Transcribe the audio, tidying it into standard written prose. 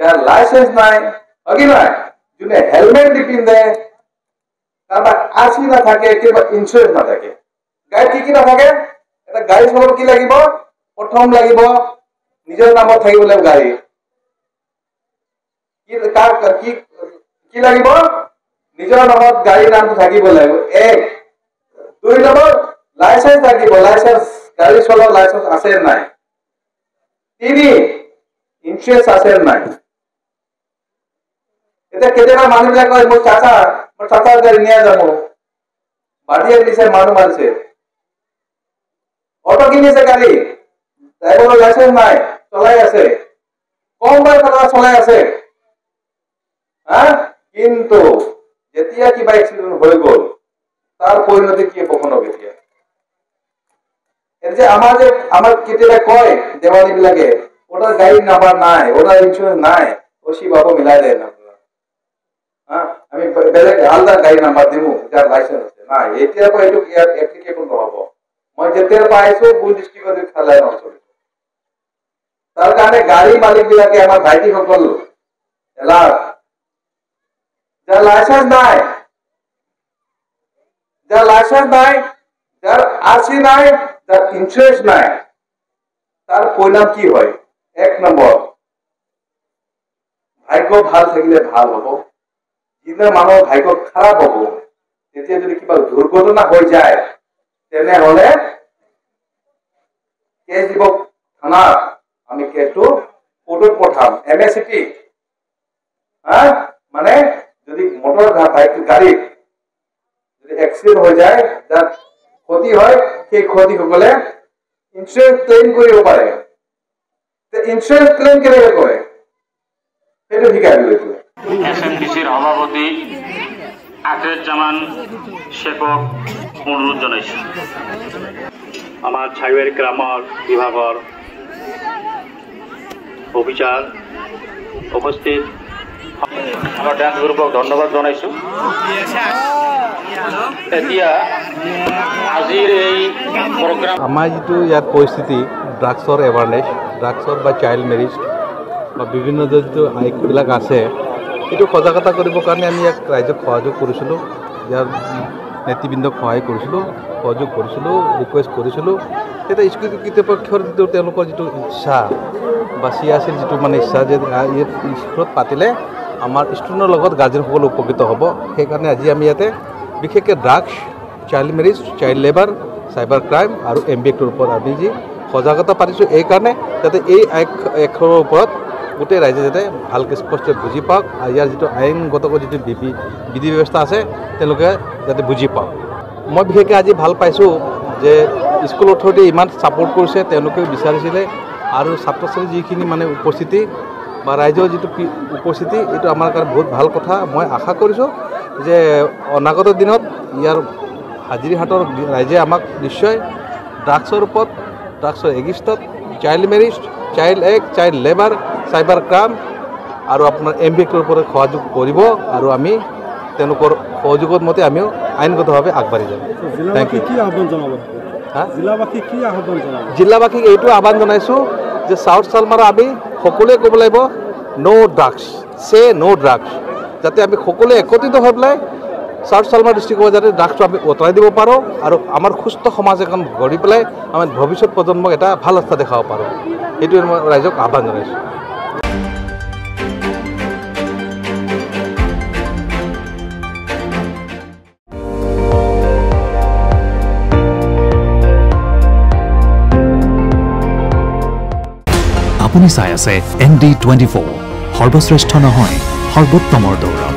যার লাইসেন্স নাই কি নয় যদি হেলমেট নিপিন্ধে তারপর আরসি না থাকে কিংবা ইন্স্যুরেন্স না থাকে গাড়ি কি না থাকে এটা গাড়ি চলাব কি লাগিব প্রথম লাগিব নিজৰ নামত থাকিব লাগিব গাড়ী কি লাগিব নিজৰ নামত গাড়ীৰ নামটো থাকিব লাগিব এক দুই নম্বৰ লাইসেন্স থাকিব লাইসেন্স গাড়ী চলোৱাৰ লাইসেন্স আছে নাই তিনি ইন্স্যুৰেন্স আছে নাই এটা কেতিয়াবা মানুহবিলাক কয় মোৰ চাচাৰ গাড়ী নিয়ে যাব বাদিয়ে দিছে মানুহ মাৰিছে অটো কিনিছে গাড়ী ড্রাইভারের লাইসেন্স নাই চলাই আছে কম বয়সে চলাই আছে হ্যাঁ কিন্তু যেতিয়া কিবা এক্সিডেন্ট হয়ে গেল তার পরিণতি কি কখনো কেতিয়া যে আমার কেতিয়াবা কয় দেওয়ালি বিলাকে ওটার গাড়ি নাম্বার নাই ওটার ইন্স্যুরেন্স নাই ওসি বাবু মিলাই দেয় না হ্যাঁ আমি বেলেগ আলাদা গাড়ি নাম্বার দিব যার লাইসেন্স আছে না এতিয়াৰ পৰা এইটো এপ্লিকেবল নহব মই যেতিয়াৰ পৰা আইছো বুল ডিস্ট্রিক্টত খেলাই নচলে তার কারণে গাড়ি মালিক বিলাকে আমার ভাইটি সকল এলার যার লাইসেন্স নাই যার আরসি নাই যার ইন্স্যুরেন্স নাই তার পরিণাম কি হয় এক নম্বর ভাগ্য ভাল থাকিলে ভাল হব যিদিনা মানুহৰ ভাগ্য খারাপ হব তেতিয়া যদি কিবা দুর্ঘটনা হয়ে যায় তেনেহলে কেস দিব থানাত আমি কেসটো কোর্টত পঠাম এমএসিটি হ্যাঁ মানে যদি মোটর বাইক গাড়ি যদি এক্সিডেন্ট হয়ে যায় যার ক্ষতি হয় সেই ক্ষতি সকলে ইন্স্যুরেন্স ক্লেম কৰিব পাৰে ইন্স্যুৰেন্স ক্লেম কেনেকৈ কৰে সেইটো শিকাই দিলে এসএমডিসিৰ সভাপতি আখেৰুজ্জামান শেখক অনুৰোধ জানাইছো আমাৰ ছাইবেৰ গ্ৰামৰ বিভাগৰ অফিচাৰ উপস্থিত আমাৰ ডান্স গ্ৰুপক ধন্যবাদ জানাইছো এতিয়া আজিৰ এই প্ৰোগ্ৰাম আমাৰ যেটো ইয়াত পৰিস্থিতি ড্ৰাগছৰ এৱাৰনেছ ড্ৰাগছৰ বা চাইল্ড মেৰিজ বা বিভিন্ন যেটো আইনবিলাক আছে এইটো সজাগতা কৰিবৰ কাৰণে আমি ইয়াক ৰাইজক সহযোগ কৰিছিলোঁ ইয়াৰ নেতৃবৃন্দক সহায় কৰিছিলোঁ সহযোগ কৰিছিলোঁ ৰিকুৱেষ্ট কৰিছিলোঁ তেতিয়া স্কুল কৰ্তৃপক্ষৰ যিটো তেওঁলোকৰ যিটো ইচ্ছা বাচি আছিল যিটো মানে ইচ্ছা যে স্কুলত পাতিলে আমাৰ ষ্টুডেণ্টৰ লগত গাৰ্জেনসকল উপকৃত হ'ব সেইকাৰণে আজি আমি ইয়াতে বিশেষকৈ drugs child marriage child labour cyber crime আৰু এমবিএক্টৰ ওপৰত আমি যি সজাগতা পাতিছোঁ এইকাৰণে যাতে এই আইনৰ ওপৰত গোটেই ৰাইজে যাতে ভালকৈ স্পষ্ট বুজি পাওক আৰু ইয়াৰ যিটো আইনগত যিটো বিধি ব্যৱস্থা আছে তেওঁলোকে যাতে বুজি পাওক মই বিশেষকৈ আজি ভাল পাইছোঁ যে স্কুল অথৰিটিয়ে ইমান ছাপোৰ্ট কৰিছে তেওঁলোকেও বিচাৰিছিলে আৰু ছাত্ৰ ছাত্ৰীৰ যিখিনি মানে উপস্থিতি বা ৰাইজৰ যিটো উপস্থিতি এইটো আমাৰ কাৰণে বহুত ভাল কথা মই আশা কৰিছোঁ যে অনাগত দিনত ইয়াৰ হাজিৰিহাটৰ ৰাইজে আমাক নিশ্চয় ড্ৰাগছৰ ওপৰত ড্ৰাগছৰ এগেইনষ্টত child marriage child act child labour cyber crime আৰু আপোনাৰ এমবিএক্টৰ ওপৰত সহযোগ কৰিব আৰু আমি তেওঁলোকৰ সহযোগৰ মতে আমিও আইনগতভাৱে আগবাঢ়ি যাম থেংক ইউ জিলাবাসীক এইটো আহ্বান জনাইছোঁ যে সাউথ সালমাৰা আমি সকলোৱে ক'ব লাগিব নো ড্ৰাগছ সে নো ড্ৰাগছ যাতে আমি সকলোৱে একত্ৰিত হৈ পেলাই সাউথ সালমাৰা ডিষ্ট্ৰিক্টৰ যাতে ড্ৰাগছটো আমি আঁতৰাই দিব পাৰোঁ আৰু আমাৰ সুস্থ সমাজ এখন গঢ়ি পেলাই আমাৰ ভৱিষ্যত প্ৰজন্মক এটা ভাল ৰাস্তা দেখাব পাৰোঁ এইটোৱে মই ৰাইজক আহ্বান জনাইছোঁ আপুনি চাই আছে ND24 সৰ্বশ্ৰেষ্ঠ নহয় সৰ্বোত্তমৰ দৌৰ